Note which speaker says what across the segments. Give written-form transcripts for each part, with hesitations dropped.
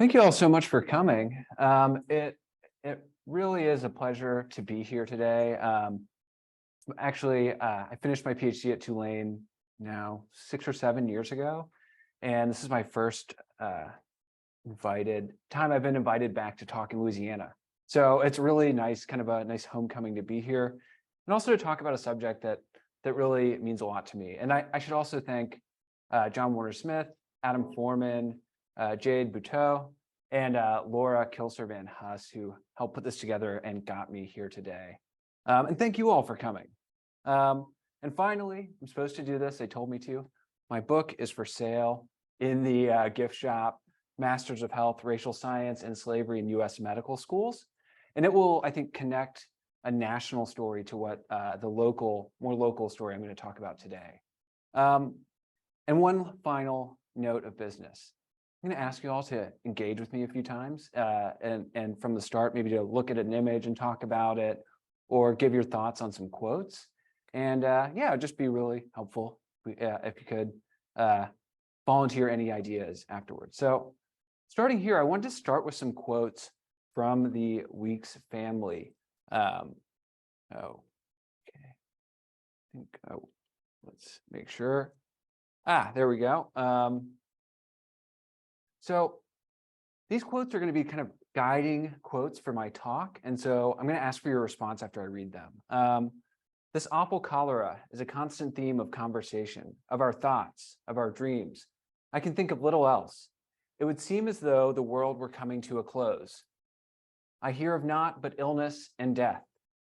Speaker 1: Thank you all so much for coming. It really is a pleasure to be here today. I finished my PhD at Tulane now 6 or 7 years ago, and this is my first time I've been invited back to talk in Louisiana. So it's really nice, kind of a nice homecoming to be here, and also to talk about a subject that really means a lot to me. And I should also thank John Warner-Smith, Adam Foreman, Jade Buteau, and Laura Kilser-Van Huss, who helped put this together and got me here today. And thank you all for coming. And finally, I'm supposed to do this, they told me to. My book is for sale in the gift shop, Masters of Health, Racial Science, and Slavery in U.S. Medical Schools. And it will, I think, connect a national story to what the more local story I'm going to talk about today. And one final note of business. I'm going to ask you all to engage with me a few times and from the start, maybe to look at an image and talk about it or give your thoughts on some quotes. And yeah, it'd just be really helpful if you could volunteer any ideas afterwards. So starting here, I wanted to start with some quotes from the Weeks family. Let's make sure. There we go. So these quotes are going to be kind of guiding quotes for my talk. And so I'm going to ask for your response after I read them. This awful cholera is a constant theme of conversation, of our thoughts, of our dreams. I can think of little else. It would seem as though the world were coming to a close. I hear of naught but illness and death.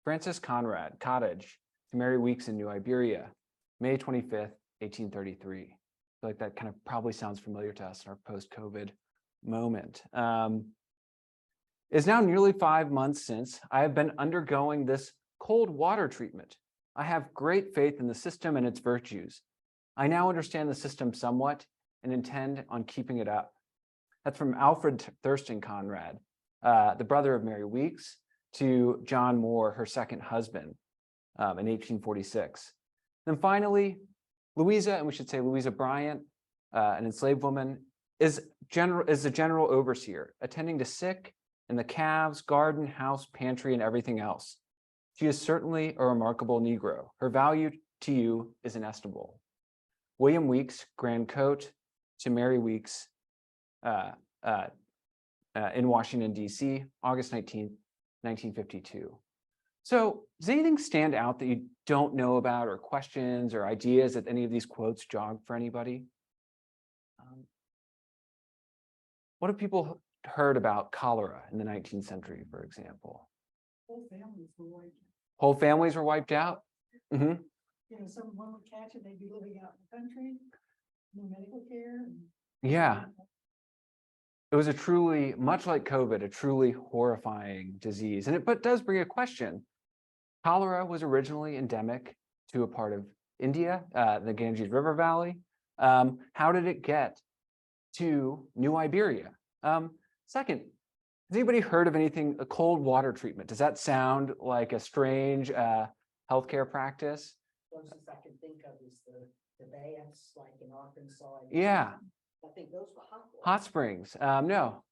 Speaker 1: Francis Conrad, Cottage, to Mary Weeks in New Iberia, May 25th, 1833. I feel like that kind of probably sounds familiar to us in our post-COVID moment. It's now nearly 5 months since I have been undergoing this cold water treatment. I have great faith in the system and its virtues. I now understand the system somewhat and intend on keeping it up. That's from Alfred Thurston Conrad, the brother of Mary Weeks, to John Moore, her second husband, in 1846. Then finally, Louisa, and we should say Louisa Bryant, an enslaved woman, is the general overseer, attending to sick in the calves, garden, house, pantry, and everything else. She is certainly a remarkable Negro. Her value to you is inestimable. William Weeks, Grand Coat, to Mary Weeks, in Washington, D.C., August 19th, 1952. So does anything stand out that you don't know about, or questions or ideas that any of these quotes jog for anybody? What have people heard about cholera in the 19th century, for example?
Speaker 2: Whole families were wiped out.
Speaker 1: Whole families were wiped out? Mm-hmm.
Speaker 2: You know, someone would catch it, they'd be living out in the country, no medical care.
Speaker 1: Yeah. It was a truly, much like COVID, a truly horrifying disease. And but does bring a question. Cholera was originally endemic to a part of India, the Ganges River Valley. How did it get to New Iberia? Second, has anybody heard of anything, a cold water treatment? Does that sound like a strange healthcare practice?
Speaker 3: Closest I can think of is the baths, like in Arkansas.
Speaker 1: Yeah.
Speaker 3: I think those were
Speaker 1: Hot springs. No.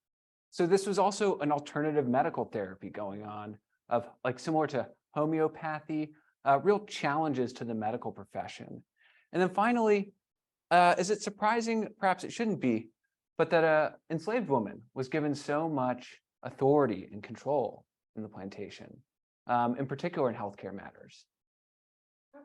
Speaker 1: So this was also an alternative medical therapy going on, of like similar to homeopathy, real challenges to the medical profession. And then finally, is it surprising, perhaps it shouldn't be, but that an enslaved woman was given so much authority and control in the plantation, in particular in healthcare matters?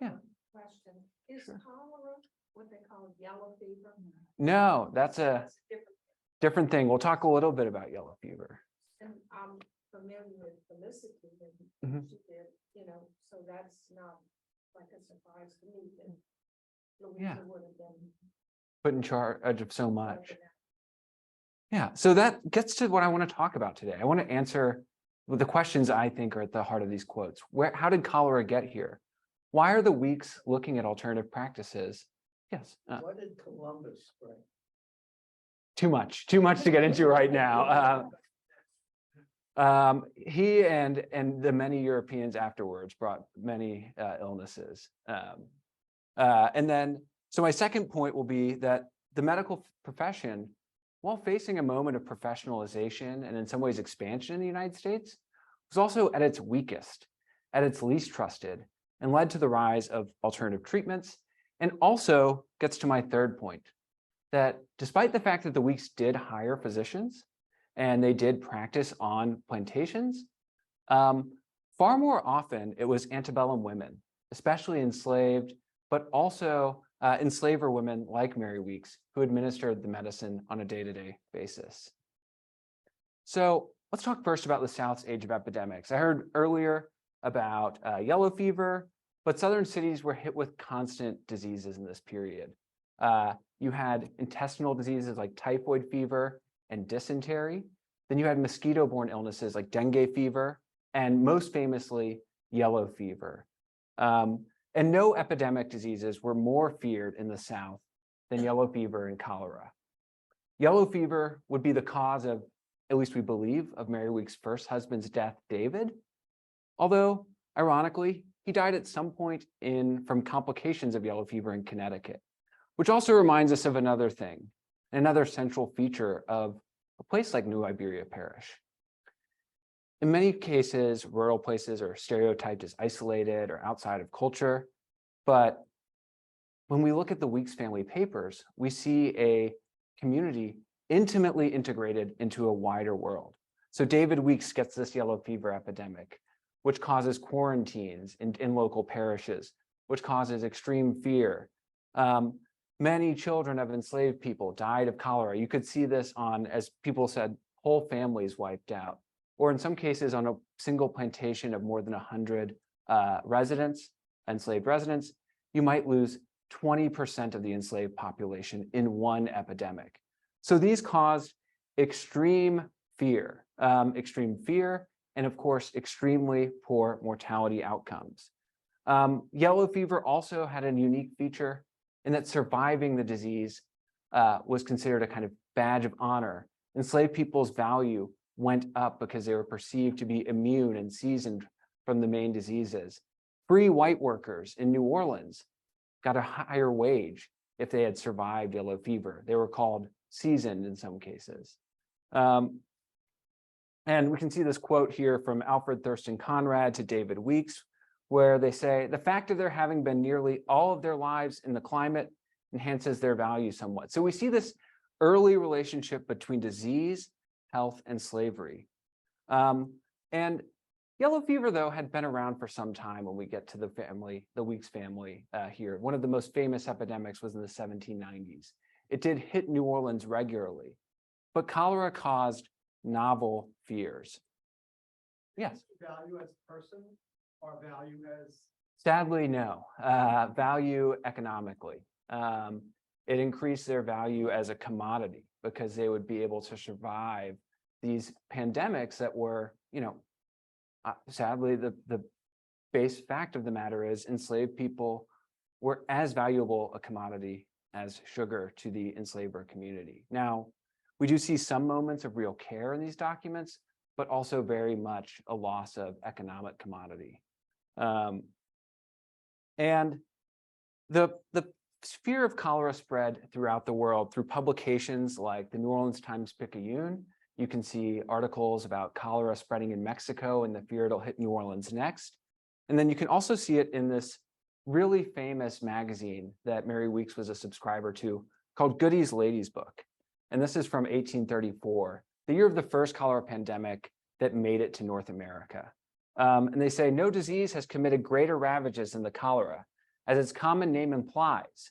Speaker 1: Yeah.
Speaker 4: Question. Is cholera what they call yellow fever?
Speaker 1: No, that's a
Speaker 4: That's different.
Speaker 1: different thing. We'll talk a little bit about yellow fever.
Speaker 4: And I'm familiar with Felicity,
Speaker 1: Mhm.
Speaker 4: and she did, so that's not like a surprise to me that
Speaker 1: Yeah.
Speaker 4: Louisa would have been.
Speaker 1: Put in charge of so much. Yeah, so that gets to what I want to talk about today. I want to answer the questions I think are at the heart of these quotes. How did cholera get here? Why are the Weeks looking at alternative practices? Yes.
Speaker 3: What did Columbus bring?
Speaker 1: Too much to get into right now. He and the many Europeans afterwards brought many illnesses. And then, so my second point will be that the medical profession while facing a moment of professionalization and in some ways expansion in the United States, was also at its weakest, at its least trusted, and led to the rise of alternative treatments, and also gets to my third point, that despite the fact that the Weeks did hire physicians and they did practice on plantations, far more often it was antebellum women, especially enslaved, but also enslaver women like Mary Weeks, who administered the medicine on a day-to-day basis. So let's talk first about the South's age of epidemics. I heard earlier about yellow fever, but Southern cities were hit with constant diseases in this period. You had intestinal diseases like typhoid fever and dysentery. Then you had mosquito-borne illnesses like dengue fever, and most famously, yellow fever. And no epidemic diseases were more feared in the South than yellow fever and cholera. Yellow fever would be the cause of, at least we believe, of Mary Weeks' first husband's death, David. Although, ironically, he died at some point from complications of yellow fever in Connecticut, which also reminds us of another thing, another central feature of a place like New Iberia Parish. In many cases, rural places are stereotyped as isolated or outside of culture, but when we look at the Weeks family papers, we see a community intimately integrated into a wider world. So David Weeks gets this yellow fever epidemic, which causes quarantines in local parishes, which causes extreme fear. Many children of enslaved people died of cholera. You could see this on, as people said, whole families wiped out, or in some cases on a single plantation of more than 100 residents, enslaved residents, you might lose 20% of the enslaved population in one epidemic. So these caused extreme fear, and of course, extremely poor mortality outcomes. Yellow fever also had a unique feature in that surviving the disease was considered a kind of badge of honor. Enslaved people's value went up because they were perceived to be immune and seasoned from the main diseases. Free white workers in New Orleans got a higher wage if they had survived yellow fever. They were called seasoned in some cases. And we can see this quote here from Alfred Thurston Conrad to David Weeks, where they say, the fact of their having been nearly all of their lives in the climate enhances their value somewhat. So we see this early relationship between disease, health, and slavery. And yellow fever, though, had been around for some time when we get to the Weeks family here. One of the most famous epidemics was in the 1790s. It did hit New Orleans regularly, but cholera caused novel fears. Yes?
Speaker 5: Value as a person or value as?
Speaker 1: Sadly, no. Value economically. It increased their value as a commodity because they would be able to survive these pandemics that were, sadly, the base fact of the matter is enslaved people were as valuable a commodity as sugar to the enslaver community. Now, we do see some moments of real care in these documents, but also very much a loss of economic commodity. And the fear of cholera spread throughout the world through publications like the New Orleans Times-Picayune. You can see articles about cholera spreading in Mexico and the fear it'll hit New Orleans next. And then you can also see it in this really famous magazine that Mary Weeks was a subscriber to called Goody's Lady's Book. And this is from 1834, the year of the first cholera pandemic that made it to North America. And they say, no disease has committed greater ravages than the cholera, as its common name implies.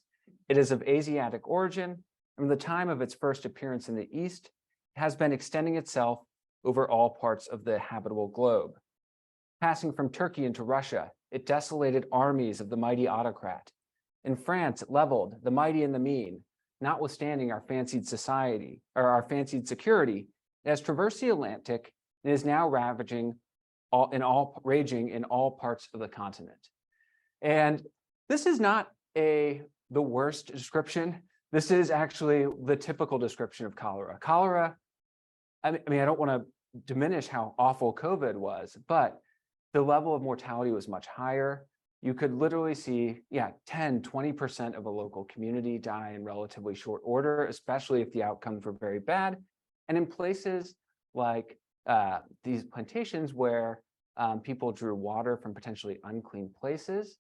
Speaker 1: It is of Asiatic origin, and from the time of its first appearance in the East, it has been extending itself over all parts of the habitable globe. Passing from Turkey into Russia, it desolated armies of the mighty autocrat. In France, it leveled the mighty and the mean, notwithstanding our fancied society, or our fancied security. It has traversed the Atlantic and is now raging in all parts of the continent. And this is not the worst description. This is actually the typical description of cholera. Cholera, I mean, I don't want to diminish how awful COVID was, but the level of mortality was much higher. you could literally see, 10, 20% of a local community die in relatively short order, especially if the outcomes were very bad. And in places like these plantations where people drew water from potentially unclean places,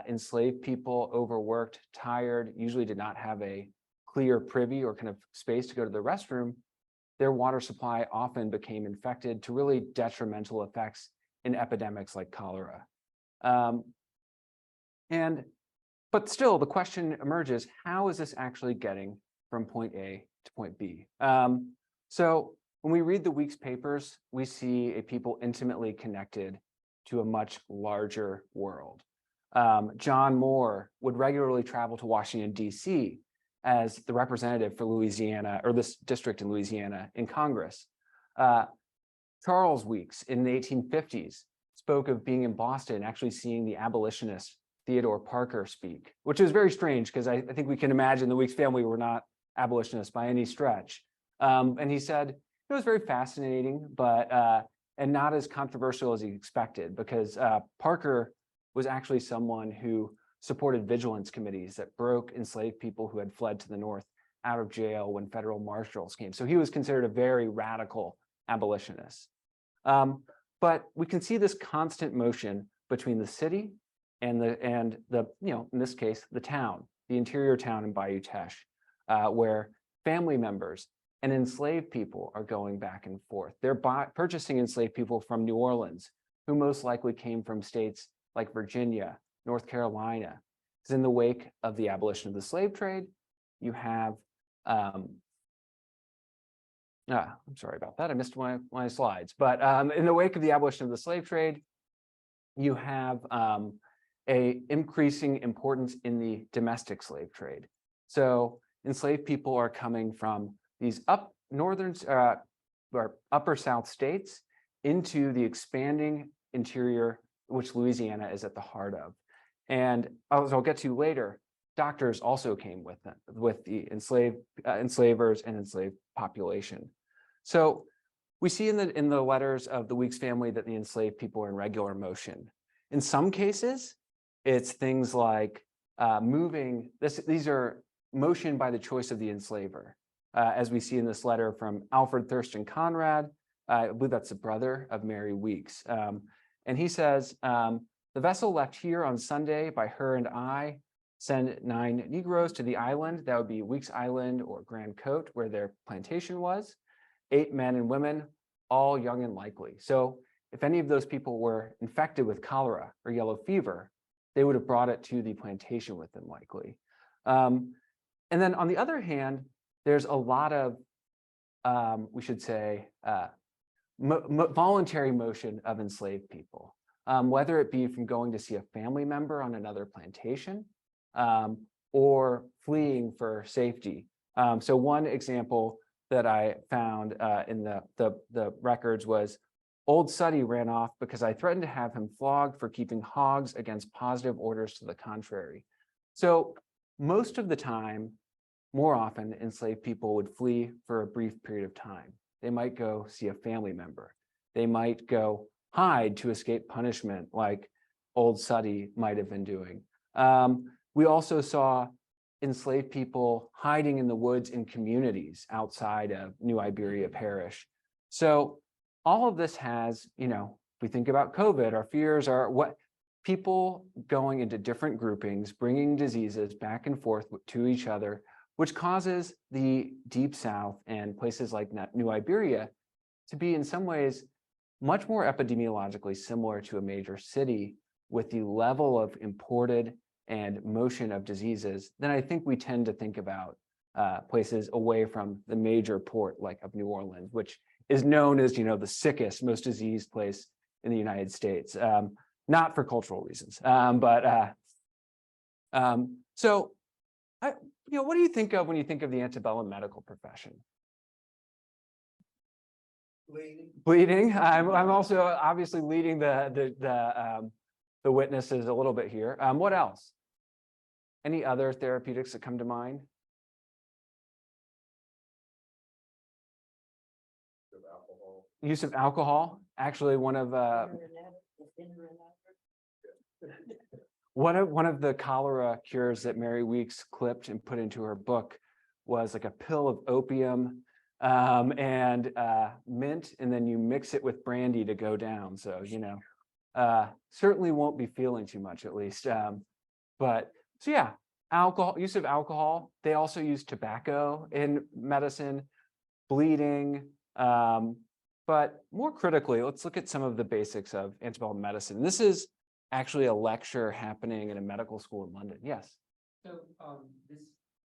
Speaker 1: enslaved people, overworked, tired, usually did not have a clear privy or kind of space to go to the restroom, their water supply often became infected to really detrimental effects in epidemics like cholera. But still, the question emerges, how is this actually getting from point A to point B? So when we read the Week's papers, we see a people intimately connected to a much larger world. John Moore would regularly travel to Washington, D.C. as the representative for Louisiana, or this district in Louisiana, in Congress. Charles Weeks in the 1850s spoke of being in Boston and actually seeing the abolitionist Theodore Parker speak, which is very strange because I think we can imagine the Weeks family were not abolitionists by any stretch. And he said it was very fascinating, but and not as controversial as he expected, because Parker was actually someone who supported vigilance committees that broke enslaved people who had fled to the North out of jail when federal marshals came. So he was considered a very radical abolitionist. But we can see this constant motion between the city and the in this case, the town, the interior town in Bayou Teche, where family members and enslaved people are going back and forth. They're purchasing enslaved people from New Orleans, who most likely came from states like Virginia, North Carolina. Because in the wake of the abolition of the slave trade, you have, I'm sorry about that, I missed my slides. But in the wake of the abolition of the slave trade, you have a increasing importance in the domestic slave trade. So enslaved people are coming from these upper South states into the expanding interior, which Louisiana is at the heart of. And as I'll get to later, doctors also came with them, with the enslavers and enslaved population. So we see in the letters of the Weeks family that the enslaved people are in regular motion. In some cases, it's things like moving. These are motion by the choice of the enslaver, as we see in this letter from Alfred Thurston Conrad. I believe that's the brother of Mary Weeks. And he says, the vessel left here on Sunday by her and I send 9 Negroes to the island. That would be Weeks Island or Grand Cote, where their plantation was. 8 men and women, all young and likely. So if any of those people were infected with cholera or yellow fever, they would have brought it to the plantation with them likely. And then on the other hand, there's a lot of, we should say, voluntary motion of enslaved people, whether it be from going to see a family member on another plantation or fleeing for safety. So one example that I found in the records was, Old Suddy ran off because I threatened to have him flogged for keeping hogs against positive orders to the contrary. So most of the time, more often, enslaved people would flee for a brief period of time. They might go see a family member. They might go hide to escape punishment, like Old Suddy might have been doing. We also saw enslaved people hiding in the woods in communities outside of New Iberia Parish. So all of this has, we think about COVID, our fears are what people going into different groupings, bringing diseases back and forth to each other, which causes the Deep South and places like New Iberia to be in some ways much more epidemiologically similar to a major city with the level of imported and motion of diseases than I think we tend to think about places away from the major port like of New Orleans, which is known as, the sickest, most diseased place in the United States, not for cultural reasons. So what do you think of when you think of the antebellum medical profession? Bleeding. I'm also obviously leading the witnesses a little bit here. What else? Any other therapeutics that come to mind? Use of alcohol. Actually, one of One of the cholera cures that Mary Weeks clipped and put into her book was like a pill of opium and mint, and then you mix it with brandy to go down. So, certainly won't be feeling too much, at least. But so yeah, use of alcohol. They also use tobacco in medicine, bleeding. But more critically, let's look at some of the basics of antebellum medicine. This is actually a lecture happening in a medical school in London. Yes.
Speaker 6: So this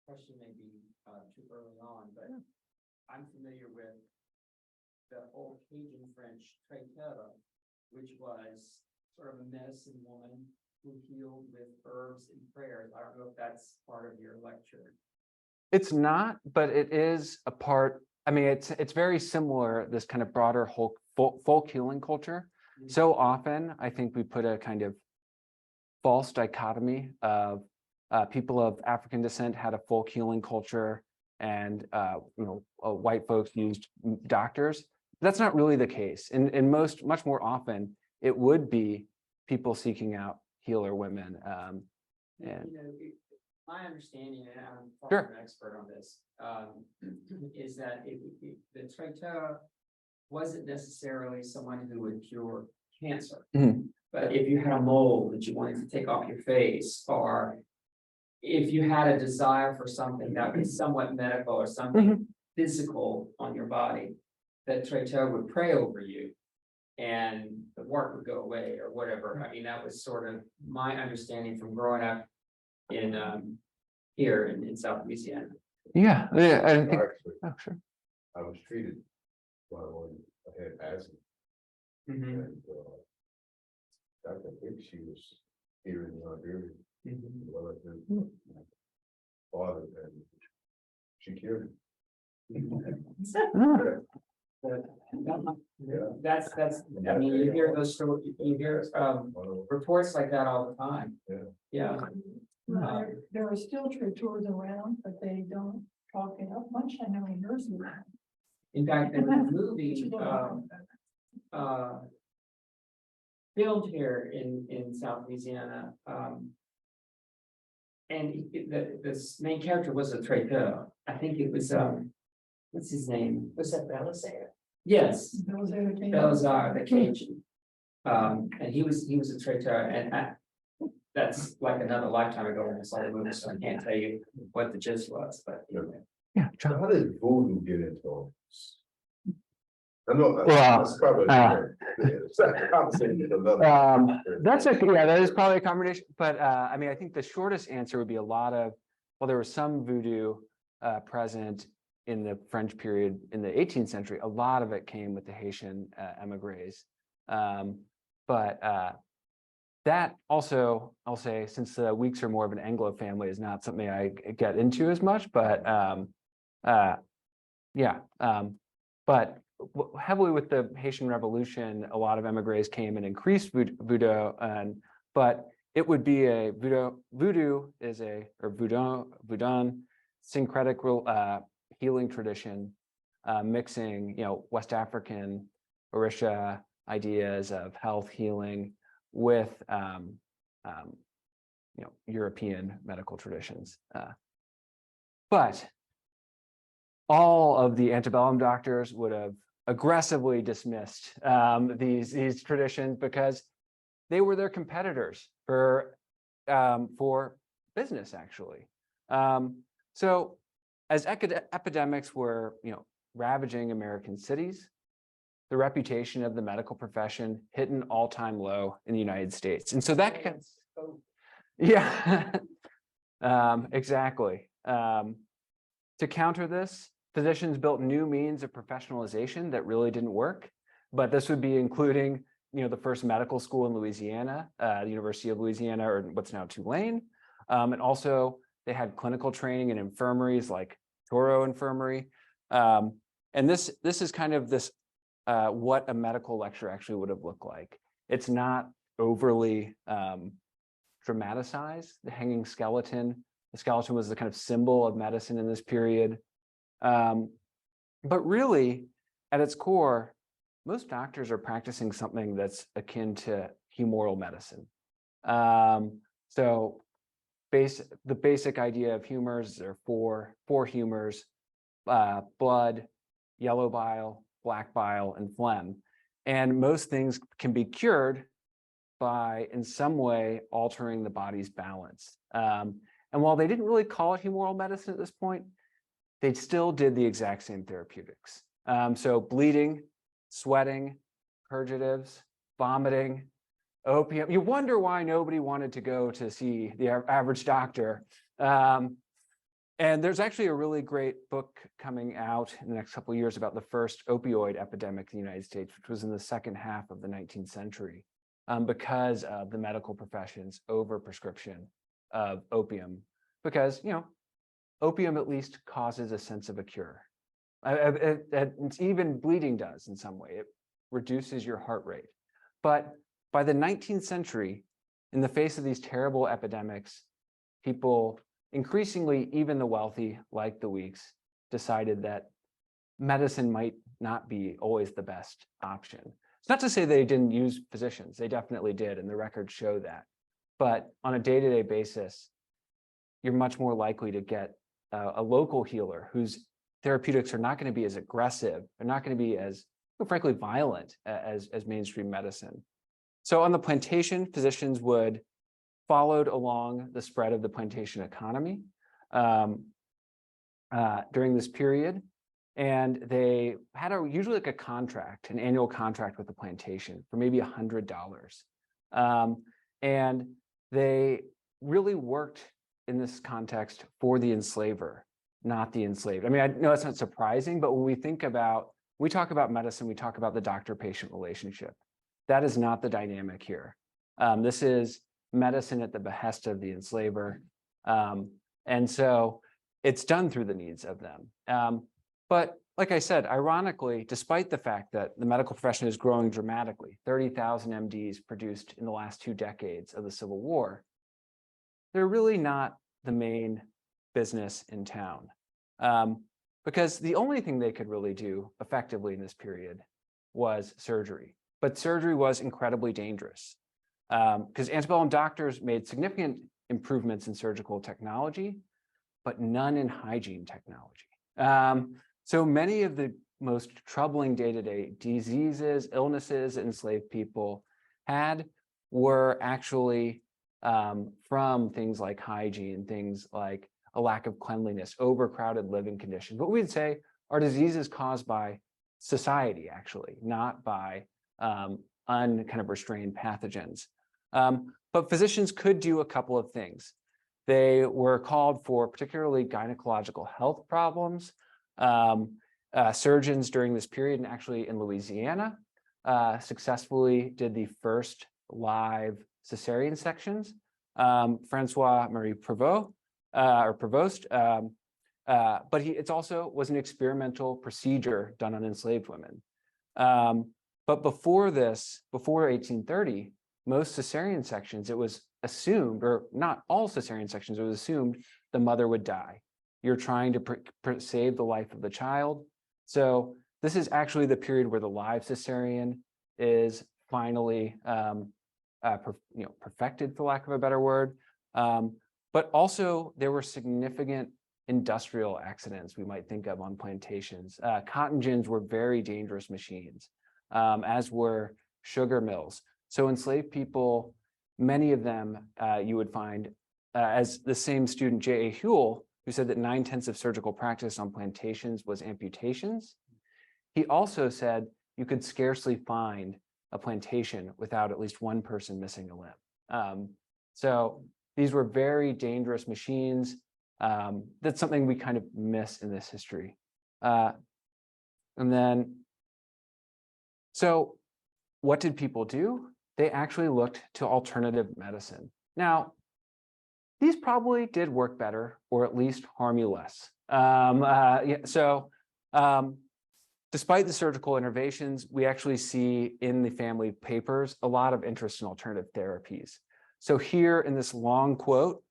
Speaker 6: question may be too early on, but I'm familiar with the old Cajun French traiteur, which was sort of a medicine woman who healed with herbs and prayers. I don't know if that's part of your lecture.
Speaker 1: It's not, but it is a part. I mean, it's very similar, this kind of broader whole folk healing culture. So often, I think we put a kind of false dichotomy of people of African descent had a folk healing culture, and white folks used doctors. That's not really the case. In much more often, it would be people seeking out healer women.
Speaker 6: My understanding, and I'm far
Speaker 1: Sure.
Speaker 6: from an expert on this, is that the traiteur wasn't necessarily someone who would cure cancer.
Speaker 1: Mhm.
Speaker 6: But if you had a mole that you wanted to take off your face, or if you had a desire for something that was somewhat medical or something physical on your body, the traiteur would pray over you and the work would go away or whatever. I mean, that was sort of my understanding from growing up in here in South Louisiana.
Speaker 1: Yeah, I think.
Speaker 7: Actually,
Speaker 1: Oh, sure.
Speaker 7: I was treated when I had asthma,
Speaker 6: Mhm.
Speaker 7: and I think she was here in Liberia.
Speaker 6: Mhm.
Speaker 7: Well, my father, and she cured
Speaker 1: Ah,
Speaker 7: Yeah.
Speaker 6: That's, I mean, you hear those stories, you hear
Speaker 7: me.
Speaker 6: reports like that all the time.
Speaker 7: Yeah.
Speaker 6: Yeah.
Speaker 2: Well, there are still traiteurs around, but they don't talk enough much. I know in nursing.
Speaker 6: In fact, there was a movie filmed here in South Louisiana. And the main character was a traiteur. I think it was what's his name?
Speaker 3: Was that Belisarius?
Speaker 6: Yes,
Speaker 2: Those are the
Speaker 6: Salazar, the Cajun. And he was a traiteur, and that's like another lifetime ago when I saw the movie, so I can't tell you what the gist was, but anyway.
Speaker 1: yeah,
Speaker 7: So
Speaker 1: John.
Speaker 7: how did voodoo get into all this? I know,
Speaker 1: Well,
Speaker 7: that's probably. It's a conversation another.
Speaker 1: That is probably a combination, but I mean, I think the shortest answer would be there was some voodoo present in the French period in the 18th century. A lot of it came with the Haitian emigres. But that also, I'll say, since the Weeks are more of an Anglo family, is not something I get into as much, but but heavily with the Haitian Revolution, a lot of emigres came and increased voodoo, but it would be a voodoo is voodoo syncretic healing tradition, mixing West African Orisha ideas of health healing with European medical traditions. But all of the antebellum doctors would have aggressively dismissed these traditions because they were their competitors for business, actually. So as epidemics were ravaging American cities, the reputation of the medical profession hit an all-time low in the United States. And so that exactly. To counter this, physicians built new means of professionalization that really didn't work, but this would be including, the first medical school in Louisiana, the University of Louisiana, or what's now Tulane. And also they had clinical training in infirmaries like Toro Infirmary. And this is kind of this, what a medical lecture actually would have looked like. It's not overly dramatized. The hanging skeleton, the skeleton was the kind of symbol of medicine in this period. But really, at its core, most doctors are practicing something that's akin to humoral medicine. So the basic idea of humors, there are four humors, blood, yellow bile, black bile, and phlegm. And most things can be cured by, in some way, altering the body's balance. And while they didn't really call it humoral medicine at this point, they still did the exact same therapeutics. So bleeding, sweating, purgatives, vomiting, opium. You wonder why nobody wanted to go to see the average doctor. And there's actually a really great book coming out in the next couple of years about the first opioid epidemic in the United States, which was in the second half of the 19th century, because of the medical profession's overprescription of opium. Because, opium at least causes a sense of a cure. Even bleeding does in some way. It reduces your heart rate. But by the 19th century, in the face of these terrible epidemics, people, increasingly even the wealthy, like the Weeks, decided that medicine might not be always the best option. It's not to say they didn't use physicians. They definitely did, and the records show that. But on a day-to-day basis, you're much more likely to get a local healer whose therapeutics are not going to be as aggressive. They're not going to be as, frankly, violent as mainstream medicine. So on the plantation, physicians followed along the spread of the plantation economy during this period. And they had usually like a contract, an annual contract with the plantation for maybe $100. And they really worked in this context for the enslaver, not the enslaved. I mean, I know it's not surprising, but when we talk about medicine, we talk about the doctor-patient relationship. That is not the dynamic here. This is medicine at the behest of the enslaver. And so it's done through the needs of them. But like I said, ironically, despite the fact that the medical profession is growing dramatically, 30,000 MDs produced in the last 2 decades of the Civil War, they're really not the main business in town. Because the only thing they could really do effectively in this period was surgery. But surgery was incredibly dangerous because antebellum doctors made significant improvements in surgical technology, but none in hygiene technology. So many of the most troubling day-to-day diseases, illnesses that enslaved people had were actually from things like hygiene, things like a lack of cleanliness, overcrowded living conditions. What we'd say are diseases caused by society, actually, not by restrained pathogens. But physicians could do a couple of things. They were called for particularly gynecological health problems. Surgeons during this period, and actually in Louisiana, successfully did the first live cesarean sections. Francois Marie Prevost, but it also was an experimental procedure done on enslaved women. But before 1830, most cesarean sections, it was assumed, or not all cesarean sections, it was assumed the mother would die. You're trying to save the life of the child. So this is actually the period where the live cesarean is finally perfected, for lack of a better word. But also there were significant industrial accidents we might think of on plantations. Cotton gins were very dangerous machines, as were sugar mills. So enslaved people, many of them you would find, as the same student J.A. Huell, who said that 9/10 of surgical practice on plantations was amputations. He also said you could scarcely find a plantation without at least one person missing a limb. So these were very dangerous machines. That's something we kind of miss in this history. So what did people do? They actually looked to alternative medicine. Now, these probably did work better, or at least harm you less. Despite the surgical innovations, we actually see in the family papers a lot of interest in alternative therapies. So here in this long quote,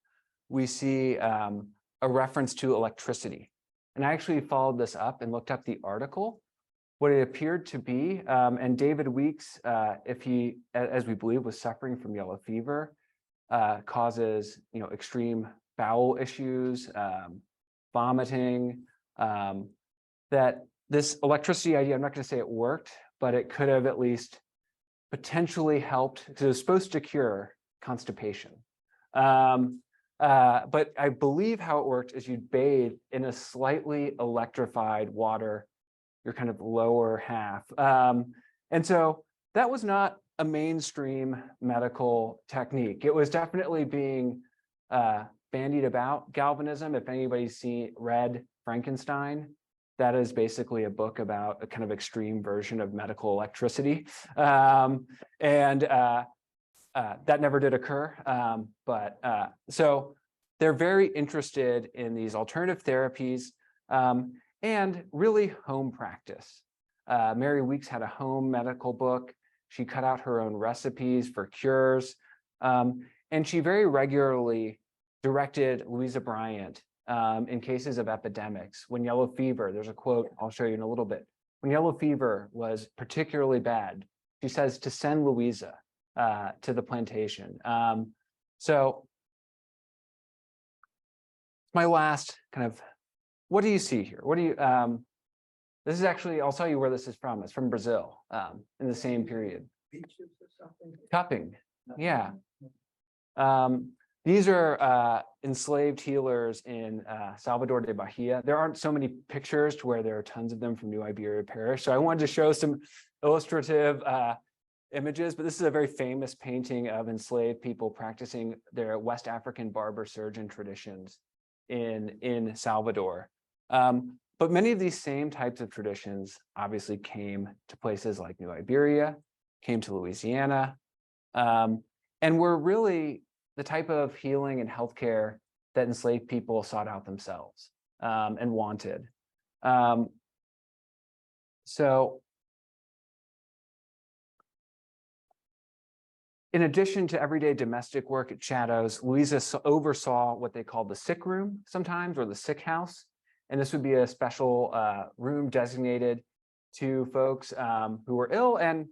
Speaker 1: we see a reference to electricity. And I actually followed this up and looked up the article. What it appeared to be, and David Weeks, if he, as we believe, was suffering from yellow fever, causes, extreme bowel issues, vomiting, that this electricity idea, I'm not going to say it worked, but it could have at least potentially helped, because it was supposed to cure constipation. But I believe how it worked is you'd bathe in a slightly electrified water, your kind of lower half. And so that was not a mainstream medical technique. It was definitely being bandied about. Galvanism, if anybody's read Frankenstein, that is basically a book about a kind of extreme version of medical electricity. That never did occur. So they're very interested in these alternative therapies and really home practice. Mary Weeks had a home medical book. She cut out her own recipes for cures. And she very regularly directed Louisa Bryant in cases of epidemics. When yellow fever, there's a quote I'll show you in a little bit. When yellow fever was particularly bad, she says to send Louisa to the plantation. So my last kind of, what do you see here? What do you, this is actually, I'll tell you where this is from. It's from Brazil in the same period.
Speaker 5: Beaches or something?
Speaker 1: Cupping, yeah. These are enslaved healers in Salvador de Bahia. There aren't so many pictures to where there are tons of them from New Iberia Parish. So I wanted to show some illustrative images, but this is a very famous painting of enslaved people practicing their West African barber surgeon traditions in Salvador. But many of these same types of traditions obviously came to places like New Iberia, came to Louisiana, and were really the type of healing and healthcare that enslaved people sought out themselves and wanted. So in addition to everyday domestic work at Shadows, Louisa oversaw what they called the sick room sometimes, or the sick house. And this would be a special room designated to folks who were ill. And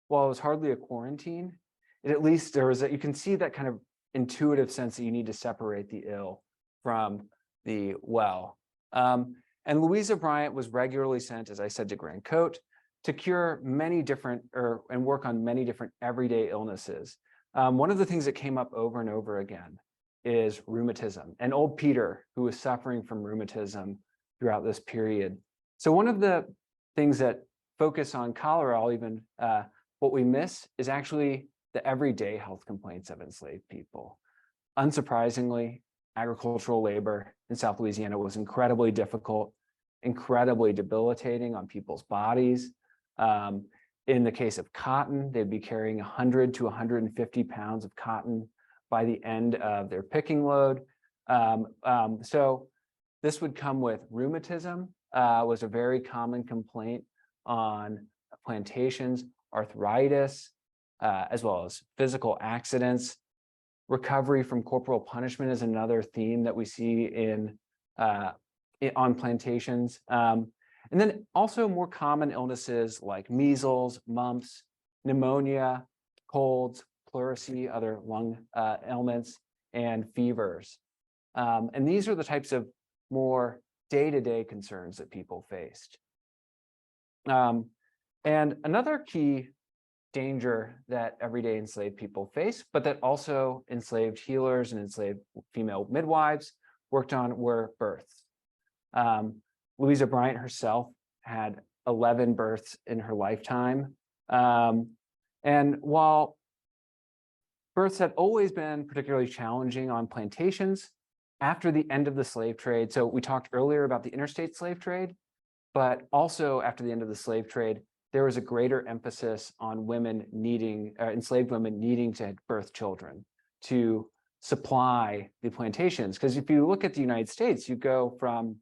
Speaker 1: while it was hardly a quarantine, at least there was you can see that kind of intuitive sense that you need to separate the ill from the well. And Louisa Bryant was regularly sent, as I said, to Grand Cote to cure many different, and work on many different everyday illnesses. One of the things that came up over and over again is rheumatism, and old Peter, who was suffering from rheumatism throughout this period. So one of the things that focus on cholera, what we miss is actually the everyday health complaints of enslaved people. Unsurprisingly, agricultural labor in South Louisiana was incredibly difficult, incredibly debilitating on people's bodies. In the case of cotton, they'd be carrying 100 to 150 pounds of cotton by the end of their picking load. So this would come with rheumatism, was a very common complaint on plantations, arthritis, as well as physical accidents. Recovery from corporal punishment is another theme that we see on plantations. And then also more common illnesses like measles, mumps, pneumonia, colds, pleurisy, other lung ailments, and fevers. And these are the types of more day-to-day concerns that people faced. And another key danger that everyday enslaved people face, but that also enslaved healers and enslaved female midwives worked on, were births. Louisa Bryant herself had 11 births in her lifetime. And while births had always been particularly challenging on plantations, after the end of the slave trade, so we talked earlier about the interstate slave trade, but also after the end of the slave trade, there was a greater emphasis on women needing, enslaved women needing to birth children to supply the plantations. Because if you look at the United States, you go from,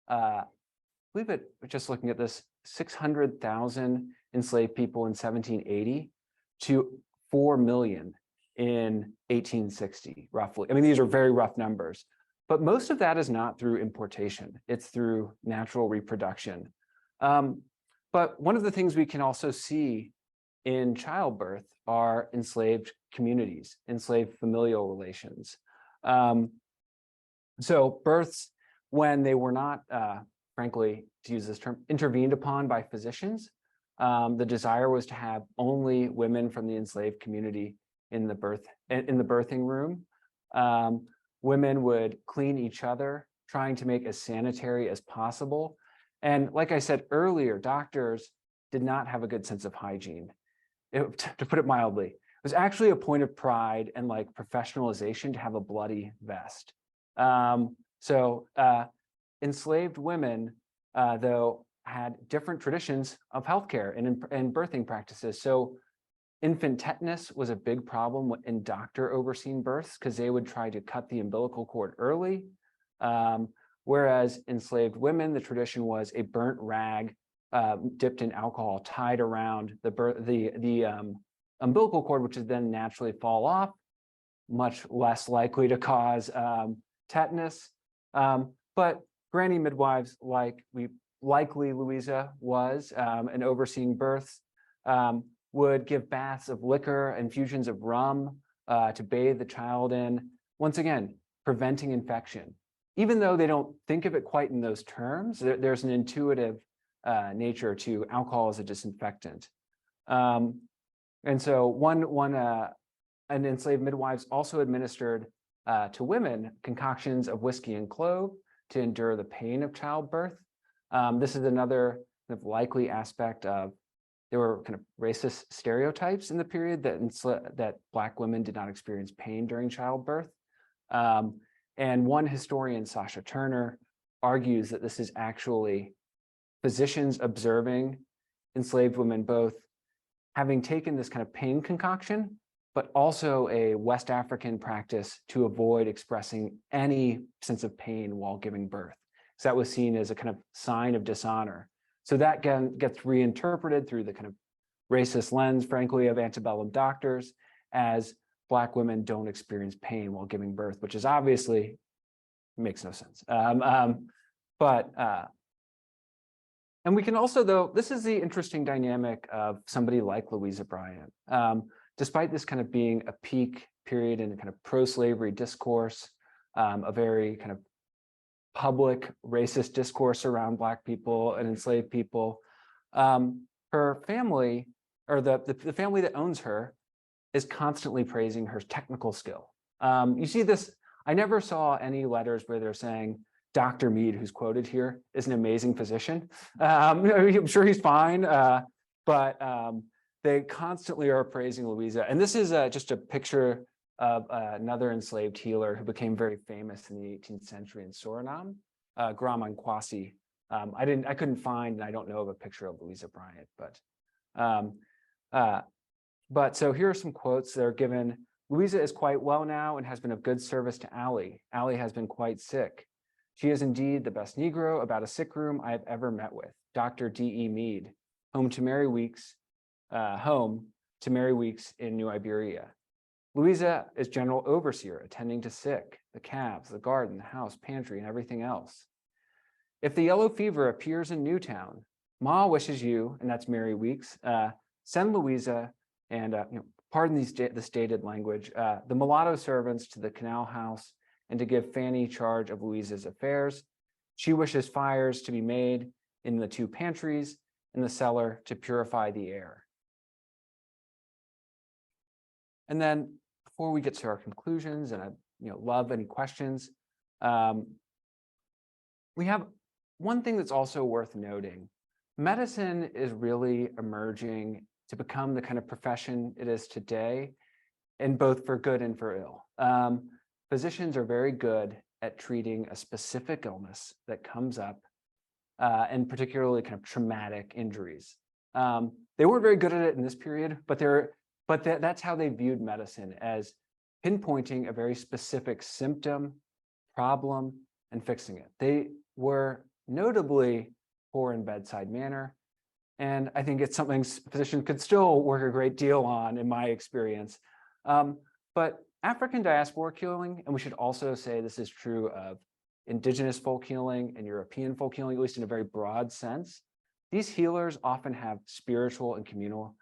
Speaker 1: I believe it, just looking at this, 600,000 enslaved people in 1780 to 4 million in 1860, roughly. I mean, these are very rough numbers, but most of that is not through importation. It's through natural reproduction. But one of the things we can also see in childbirth are enslaved communities, enslaved familial relations. So births, when they were not, frankly, to use this term, intervened upon by physicians, the desire was to have only women from the enslaved community in the birthing room. Women would clean each other, trying to make as sanitary as possible. And like I said earlier, doctors did not have a good sense of hygiene. To put it mildly, it was actually a point of pride and like professionalization to have a bloody vest. Enslaved women, though, had different traditions of healthcare and birthing practices. So infant tetanus was a big problem in doctor overseen births because they would try to cut the umbilical cord early. Whereas enslaved women, the tradition was a burnt rag dipped in alcohol tied around the umbilical cord, which would then naturally fall off, much less likely to cause tetanus. But granny midwives, likely Louisa was, and overseeing births, would give baths of liquor, infusions of rum to bathe the child in, once again, preventing infection. Even though they don't think of it quite in those terms, there's an intuitive nature to alcohol as a disinfectant. And so and enslaved midwives also administered to women concoctions of whiskey and clove to endure the pain of childbirth. This is another kind of likely aspect of, there were kind of racist stereotypes in the period that Black women did not experience pain during childbirth. And one historian, Sasha Turner, argues that this is actually physicians observing enslaved women both having taken this kind of pain concoction, but also a West African practice to avoid expressing any sense of pain while giving birth. So that was seen as a kind of sign of dishonor. So that again gets reinterpreted through the kind of racist lens, frankly, of antebellum doctors as Black women don't experience pain while giving birth, which is obviously makes no sense. And we can also, though, this is the interesting dynamic of somebody like Louisa Bryant. Despite this kind of being a peak period in a kind of pro-slavery discourse, a very kind of public racist discourse around Black people and enslaved people, her family, or the family that owns her, is constantly praising her technical skill. You see this, I never saw any letters where they're saying, Dr. Mead, who's quoted here, is an amazing physician. I'm sure he's fine, but they constantly are praising Louisa. And this is just a picture of another enslaved healer who became very famous in the 18th century in Suriname, Grama Nkwasi. I couldn't find, and I don't know of a picture of Louisa Bryant, but so here are some quotes that are given. Louisa is quite well now and has been of good service to Allie. Allie has been quite sick. She is indeed the best Negro about a sick room I have ever met with. Dr. D.E. Mead, home to Mary Weeks in New Iberia. Louisa is general overseer, attending to sick, the calves, the garden, the house, pantry, and everything else. If the yellow fever appears in Newtown, Ma wishes you, and that's Mary Weeks, send Louisa and, pardon this dated language, the mulatto servants to the canal house and to give Fanny charge of Louisa's affairs. She wishes fires to be made in the two pantries in the cellar to purify the air. And then before we get to our conclusions, and I love any questions, we have one thing that's also worth noting. Medicine is really emerging to become the kind of profession it is today, and both for good and for ill. Physicians are very good at treating a specific illness that comes up, and particularly kind of traumatic injuries. They weren't very good at it in this period, but that's how they viewed medicine, as pinpointing a very specific symptom, problem, and fixing it. They were notably poor in bedside manner. And I think it's something physicians could still work a great deal on, in my experience. But African diaspora healing, and we should also say this is true of indigenous folk healing and European folk healing, at least in a very broad sense, these healers often have spiritual and communal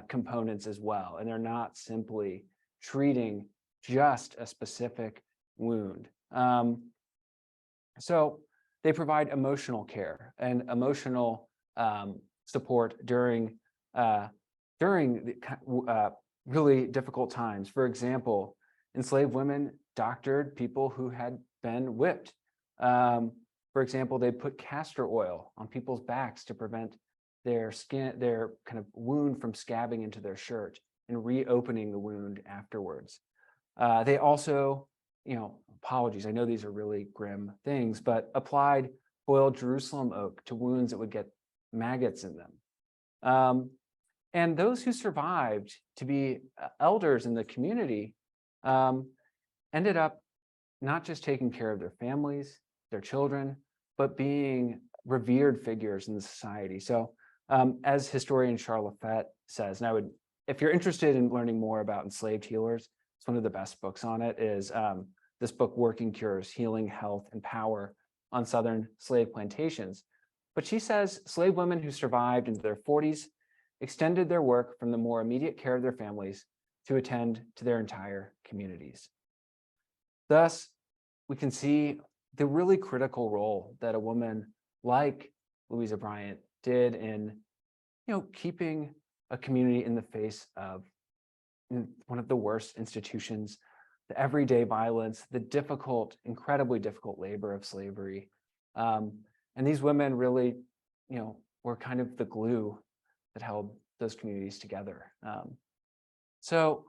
Speaker 1: components as well. And they're not simply treating just a specific wound. So they provide emotional care and emotional support during really difficult times. For example, enslaved women doctored people who had been whipped. For example, they put castor oil on people's backs to prevent their kind of wound from scabbing into their shirt and reopening the wound afterwards. They also, apologies, I know these are really grim things, but applied boiled Jerusalem oak to wounds that would get maggots in them. And those who survived to be elders in the community ended up not just taking care of their families, their children, but being revered figures in the society. So as historian Charlotte Fett says, and if you're interested in learning more about enslaved healers, it's one of the best books on it is this book, Working Cures, Healing, Health, and Power on Southern Slave Plantations. But she says slave women who survived into their 40s extended their work from the more immediate care of their families to attend to their entire communities. Thus, we can see the really critical role that a woman like Louisa Bryant did in, keeping a community in the face of one of the worst institutions, the everyday violence, the difficult, incredibly difficult labor of slavery. And these women really, were kind of the glue that held those communities together. So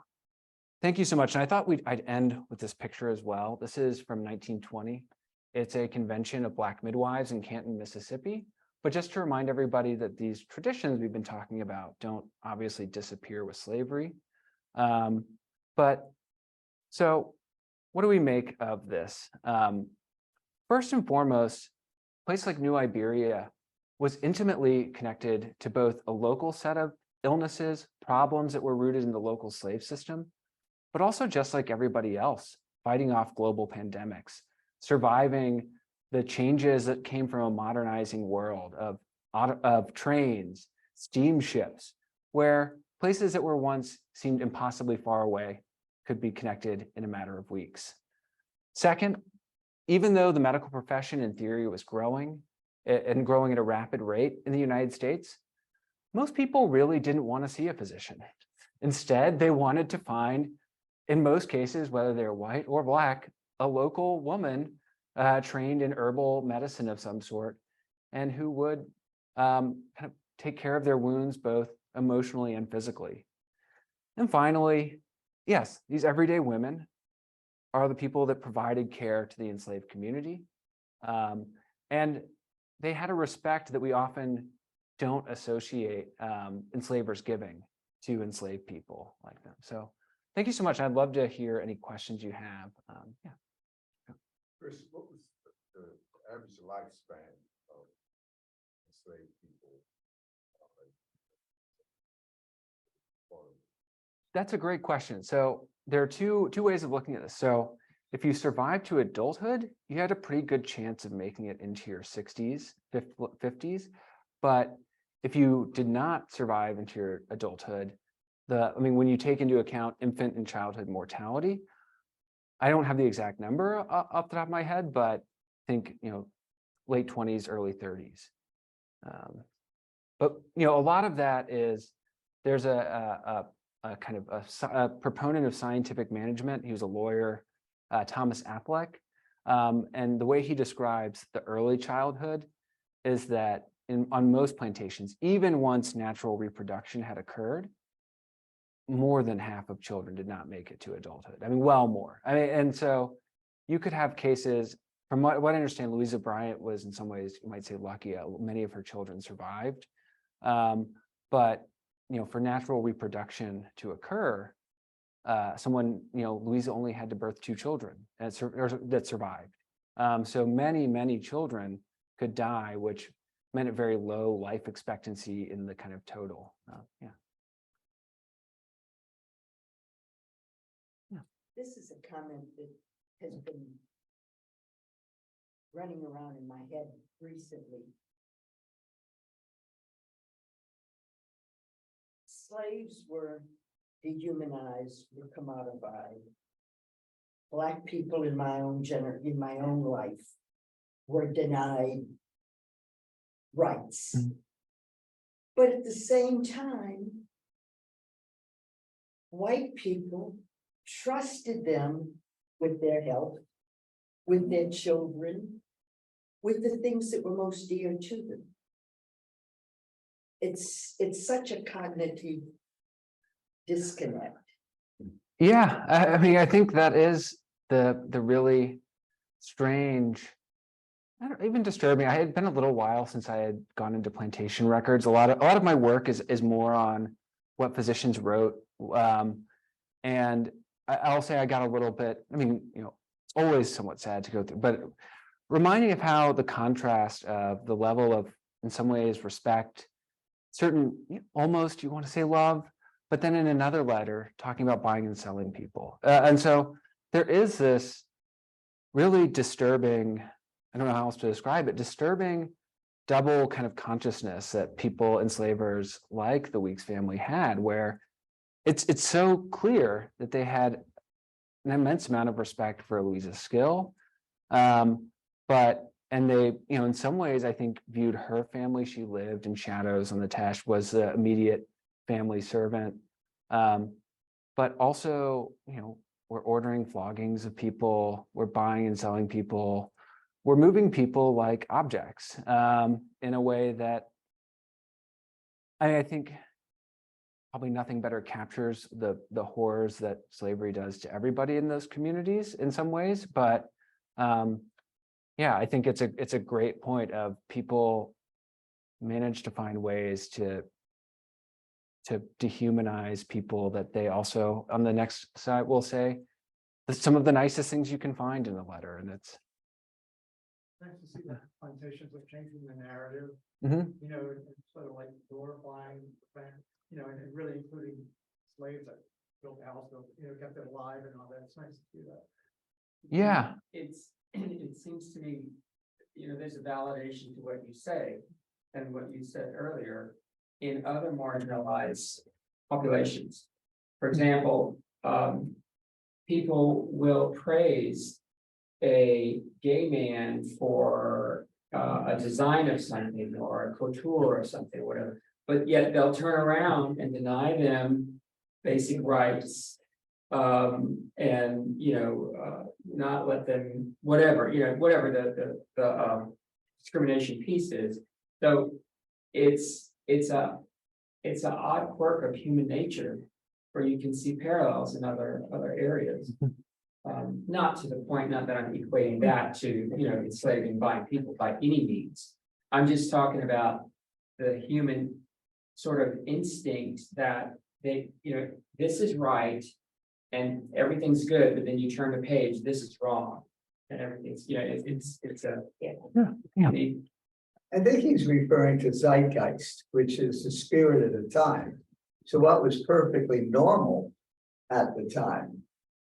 Speaker 1: thank you so much. And I thought I'd end with this picture as well. This is from 1920. It's a convention of Black midwives in Canton, Mississippi. But just to remind everybody that these traditions we've been talking about don't obviously disappear with slavery. But so what do we make of this? First and foremost, a place like New Iberia was intimately connected to both a local set of illnesses, problems that were rooted in the local slave system, but also just like everybody else, fighting off global pandemics, surviving the changes that came from a modernizing world of trains, steamships, where places that were once seemed impossibly far away could be connected in a matter of weeks. Second, even though the medical profession in theory was growing and growing at a rapid rate in the United States, most people really didn't want to see a physician. Instead, they wanted to find, in most cases, whether they're white or Black, a local woman trained in herbal medicine of some sort, and who would kind of take care of their wounds, both emotionally and physically. And finally, yes, these everyday women are the people that provided care to the enslaved community. And they had a respect that we often don't associate enslavers giving to enslaved people like them. So thank you so much. I'd love to hear any questions you have. Yeah.
Speaker 7: Chris, what was the average lifespan of enslaved people?
Speaker 1: That's a great question. So there are two ways of looking at this. So if you survived to adulthood, you had a pretty good chance of making it into your 60s, 50s. But if you did not survive into your adulthood, when you take into account infant and childhood mortality, I don't have the exact number off the top of my head, but I think, late 20s, early 30s. But, a lot of that is there's a kind of a proponent of scientific management. He was a lawyer, Thomas Affleck. And the way he describes the early childhood is that on most plantations, even once natural reproduction had occurred, more than half of children did not make it to adulthood. Well more. And so you could have cases, from what I understand, Louisa Bryant was in some ways, you might say, lucky. Many of her children survived. But for natural reproduction to occur, Louisa only had to birth 2 children that survived. So many children could die, which meant a very low life expectancy in the kind of total. Yeah.
Speaker 3: This is a comment that has been running around in my head recently. Slaves were dehumanized or commodified. Black people in my own in my own life were denied rights. But at the same time, white people trusted them with their health, with their children, with the things that were most dear to them. It's such a cognitive disconnect.
Speaker 1: Yeah, I mean, I think that is the really strange, I don't even disturbing. I had been a little while since I had gone into plantation records. A lot of my work is more on what physicians wrote. And I'll say I got a little bit, I mean, it's always somewhat sad to go through, but reminding of how the contrast of the level of, in some ways, respect, certain, almost you want to say love, but then in another letter talking about buying and selling people. And so there is this really disturbing, I don't know how else to describe it, disturbing double kind of consciousness that people, enslavers like the Weeks family had, where it's so clear that they had an immense amount of respect for Louisa's skill. And they, in some ways, I think, viewed her family. She lived in Shadows-on-the-Teche, was the immediate family servant. But also, we're ordering floggings of people, we're buying and selling people, we're moving people like objects in a way that I think probably nothing better captures the horrors that slavery does to everybody in those communities in some ways. But yeah, I think it's a great point of people manage to find ways to dehumanize people that they also, on the next side, will say some of the nicest things you can find in a letter. And it's
Speaker 5: Nice to see that plantations are changing the narrative,
Speaker 1: Mhm.
Speaker 5: Sort of like glorifying the plant, and really including slaves that built the house, kept it alive and all that. It's nice to see that.
Speaker 1: Yeah.
Speaker 6: It seems to me, there's a validation to what you say and what you said earlier in other marginalized populations. For example, people will praise a gay man for a design of something or a couture or something, whatever, but yet they'll turn around and deny them basic rights, and not let them, whatever the discrimination piece is. So it's an odd quirk of human nature where you can see parallels in other areas. Not to the point, not that I'm equating that to, enslaving buying people by any means. I'm just talking about the human sort of instinct that they, this is right and everything's good, but then you turn the page, this is wrong. And everything's, it's a,
Speaker 1: Yeah.
Speaker 8: I think he's referring to zeitgeist, which is the spirit of the time. So what was perfectly normal at the time,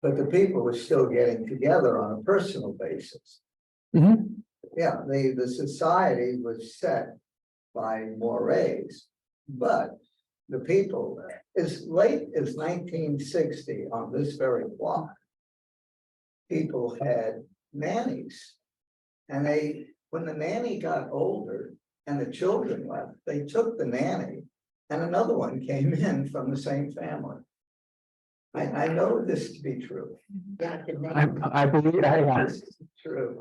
Speaker 8: but the people were still getting together on a personal basis.
Speaker 1: Mhm.
Speaker 8: Yeah, the society was set by mores, but the people, as late as 1960 on this very block, people had nannies. And when the nanny got older and the children left, they took the nanny and another one came in from the same family. I know this to be true.
Speaker 1: I believe that.
Speaker 8: This is true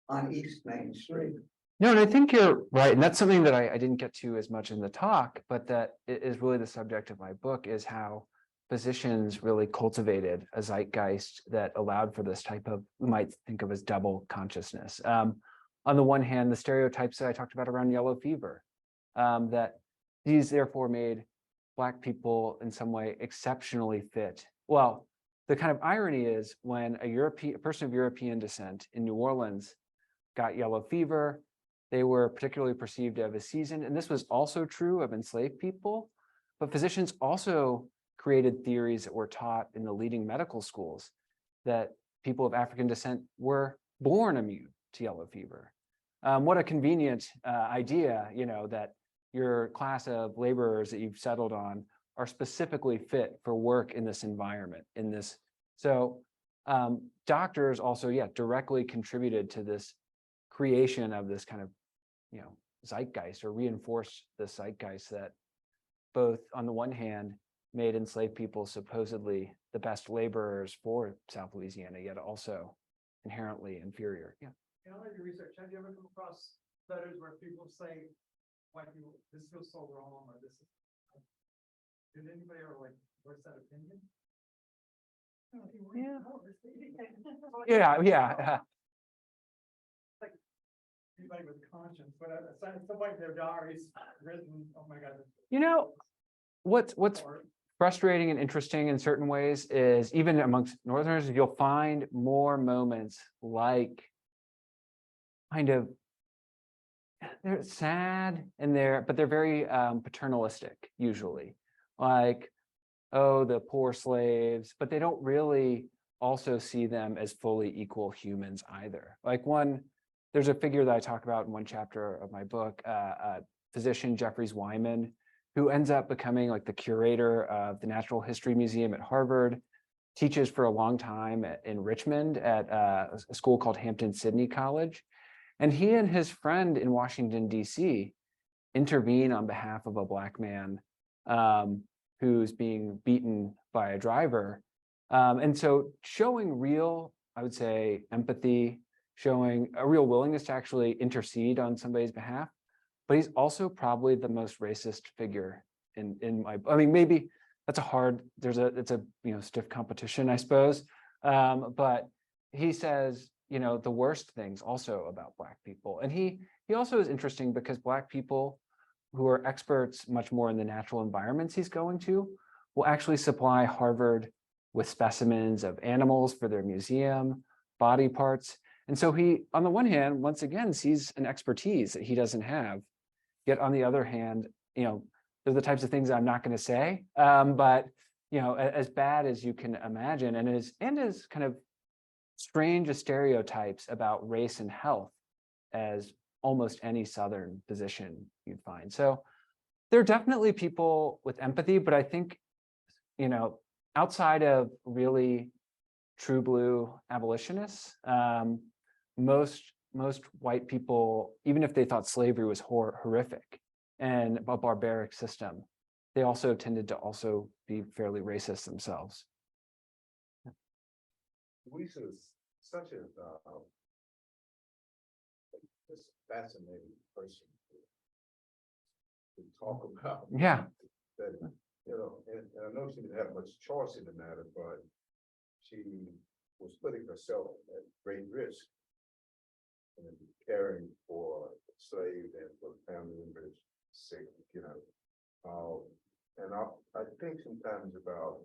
Speaker 8: on East Main Street.
Speaker 1: No, and I think you're right. And that's something that I didn't get to as much in the talk, but that is really the subject of my book, is how physicians really cultivated a zeitgeist that allowed for this type of, we might think of as double consciousness. On the one hand, the stereotypes that I talked about around yellow fever, that these therefore made Black people in some way exceptionally fit. Well, the kind of irony is when a person of European descent in New Orleans got yellow fever, they were particularly perceived to have a season. And this was also true of enslaved people, but physicians also created theories that were taught in the leading medical schools that people of African descent were born immune to yellow fever. What a convenient idea, that your class of laborers that you've settled on are specifically fit for work in this environment, in this. So doctors also, yeah, directly contributed to this creation of this kind of, zeitgeist, or reinforced the zeitgeist that both on the one hand made enslaved people supposedly the best laborers for South Louisiana, yet also inherently inferior. Yeah.
Speaker 5: In all of your research, have you ever come across letters where people say, white people, this feels so wrong, or this is. Did anybody ever like voice that opinion?
Speaker 1: Yeah. Yeah.
Speaker 5: Anybody with conscience, but at some point in their diaries written, oh my God.
Speaker 1: What's frustrating and interesting in certain ways is even amongst Northerners, you'll find more moments like kind of, they're sad and but they're very paternalistic usually, like, oh, the poor slaves, but they don't really also see them as fully equal humans either. Like there's a figure that I talk about in one chapter of my book, physician Jeffries Wyman, who ends up becoming like the curator of the Natural History Museum at Harvard, teaches for a long time in Richmond at a school called Hampton-Sydney College. And he and his friend in Washington, D.C. intervene on behalf of a Black man who's being beaten by a driver. And so showing real, I would say, empathy, showing a real willingness to actually intercede on somebody's behalf. But he's also probably the most racist figure in my, I mean, maybe that's it's a stiff competition, I suppose. But he says, the worst things also about Black people. And he also is interesting because Black people who are experts much more in the natural environments he's going to will actually supply Harvard with specimens of animals for their museum, body parts. And so he, on the one hand, once again, sees an expertise that he doesn't have. Yet on the other hand, they're the types of things I'm not going to say, but as bad as you can imagine, and as kind of strange as stereotypes about race and health as almost any Southern physician you'd find. So there are definitely people with empathy, but I think, outside of really true blue abolitionists, most white people, even if they thought slavery was horrific and a barbaric system, they also tended to also be fairly racist themselves.
Speaker 7: Louisa's such a just fascinating person to talk about.
Speaker 1: Yeah.
Speaker 7: That, and I know she didn't have much choice in the matter, but she was putting herself at great risk and caring for enslaved and for family members sick, and I think sometimes about,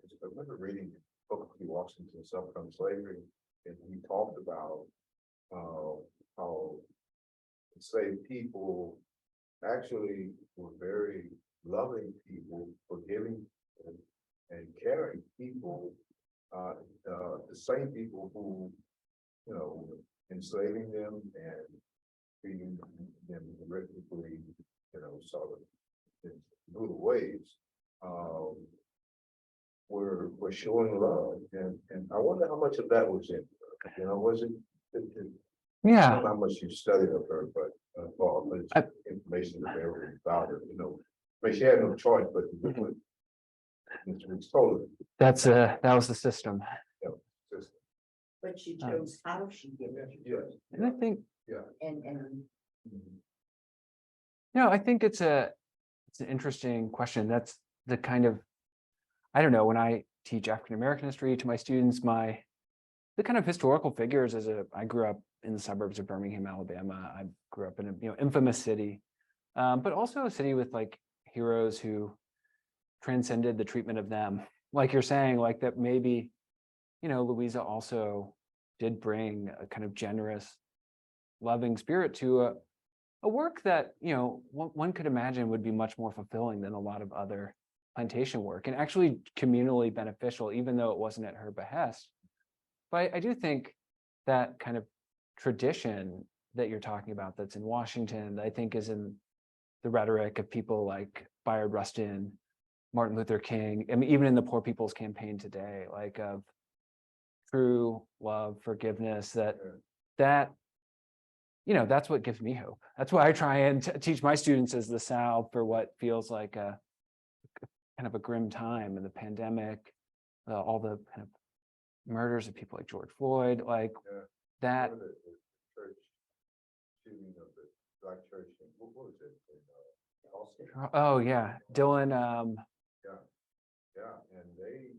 Speaker 7: I remember reading Booker T. Washington's Up From Slavery, and he talked about how enslaved people actually were very loving people, forgiving and caring people, the same people who, enslaving them and treating them horrifically, sort of in brutal ways, were showing love, and I wonder how much of that was in her. Was it?
Speaker 1: Yeah.
Speaker 7: I don't know how much you studied of her, but information available about her. I mean, she had no choice but to do it. It's totally.
Speaker 1: That was the system.
Speaker 7: Just,
Speaker 3: But she chose how she did it.
Speaker 7: yes.
Speaker 1: And I think,
Speaker 3: And
Speaker 1: I think it's an interesting question. That's the kind of, I don't know, when I teach African American history to my students, the kind of historical figures I grew up in the suburbs of Birmingham, Alabama. I grew up in a infamous city, but also a city with like heroes who transcended the treatment of them. Like you're saying, like that maybe, Louisa also did bring a kind of generous, loving spirit to a work that, one could imagine would be much more fulfilling than a lot of other plantation work, and actually communally beneficial, even though it wasn't at her behest. But I do think that kind of tradition that you're talking about that's in Washington, I think is in the rhetoric of people like Bayard Rustin, Martin Luther King, I mean, even in the Poor People's Campaign today, like of true love, forgiveness, that you know, that's what gives me hope. That's why I try and teach my students as the salve for what feels like a kind of a grim time, and the pandemic, all the kind of murders of people like George Floyd, like
Speaker 7: Yeah.
Speaker 1: that.
Speaker 7: Or the church shooting of the black church, what was it? In, Austin?
Speaker 1: Oh yeah, Dylan.
Speaker 7: Yeah, and they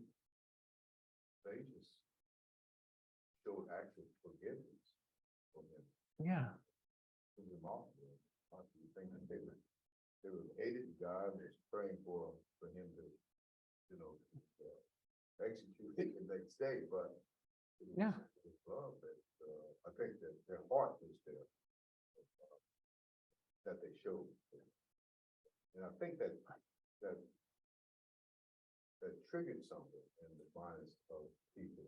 Speaker 7: just showed active forgiveness from him.
Speaker 1: Yeah,
Speaker 7: It was remarkable. You think that they were hated God, was praying for him to, you know, execute it the next day, but it was,
Speaker 1: Yeah.
Speaker 7: it was love that, I think that their heart was there, that they showed. And I think that triggered something in the minds of people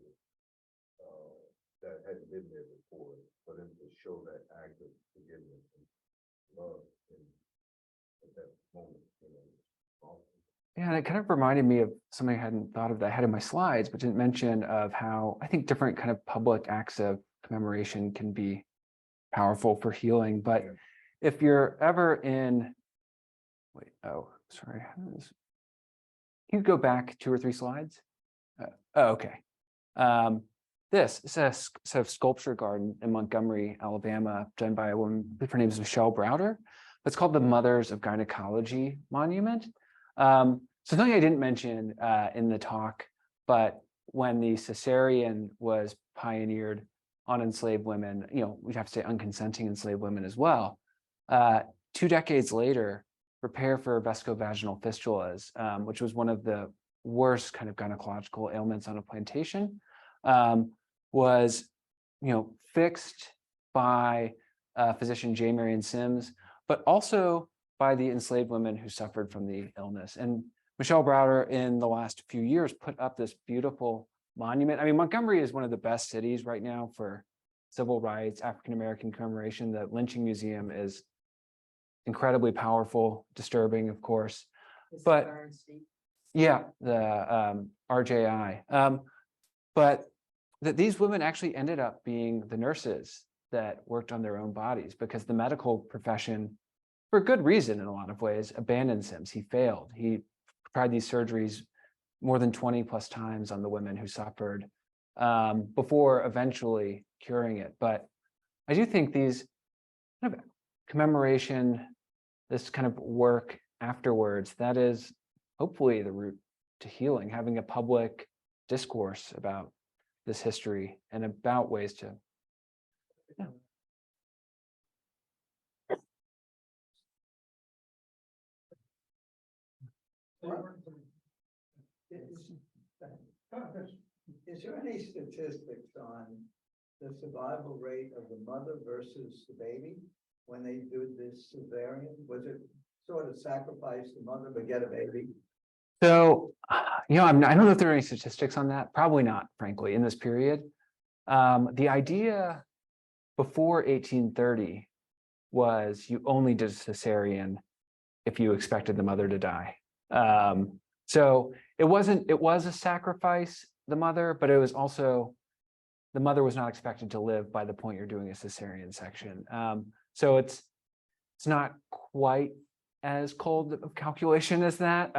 Speaker 7: that hadn't been there before, for them to show that act of forgiveness and love at that moment, you know.
Speaker 1: yeah, and it kind of reminded me of something I hadn't thought of that I had in my slides, but didn't mention, of how I think different kind of public acts of commemoration can be powerful for healing. But
Speaker 7: Yeah.
Speaker 1: if you're ever in, wait, oh, sorry, how does this, can you go back 2 or 3 slides? Oh, okay. This is a sort of sculpture garden in Montgomery, Alabama, done by a woman. Her name is Michelle Browder. It's called the Mothers of Gynecology Monument. So something I didn't mention in the talk, but when the cesarean was pioneered on enslaved women, you know, we'd have to say unconsenting enslaved women as well. 2 decades later, repair for vesicovaginal fistulas, which was one of the worst kind of gynecological ailments on a plantation, was, you know, fixed by physician J. Marion Sims, but also by the enslaved women who suffered from the illness. And Michelle Browder, in the last few years, put up this beautiful monument. I mean, Montgomery is one of the best cities right now for civil rights, African-American commemoration. The Lynching Museum is incredibly powerful, disturbing, of course.
Speaker 3: Mrs.
Speaker 1: But-
Speaker 3: Bernstein.
Speaker 1: Yeah, the RJI. But that these women actually ended up being the nurses that worked on their own bodies, because the medical profession, for good reason in a lot of ways, abandoned Sims. He failed. He tried these surgeries more than 20 plus times on the women who suffered, before eventually curing it. But I do think these kind of commemoration, this kind of work afterwards, that is hopefully the route to healing, having a public discourse about this history and about ways to, yeah.
Speaker 8: Is there any statistics on the survival rate of the mother versus the baby when they do this cesarean? Was it sort of sacrifice the mother to get a baby?
Speaker 1: So, you know, I don't know if there are any statistics on that. Probably not, frankly, in this period. The idea before 1830 was you only did a cesarean if you expected the mother to die. So it was a sacrifice, the mother, but it was also, the mother was not expected to live by the point you're doing a cesarean section. So it's not quite as cold of calculation as that.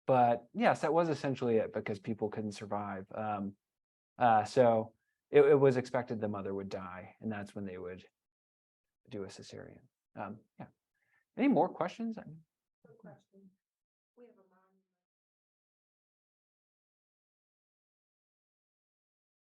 Speaker 1: But yes, that was essentially it, because people couldn't survive. So it was expected the mother would die, and that's when they would do a cesarean. Yeah. Any more questions?
Speaker 4: Quick question. We have a monument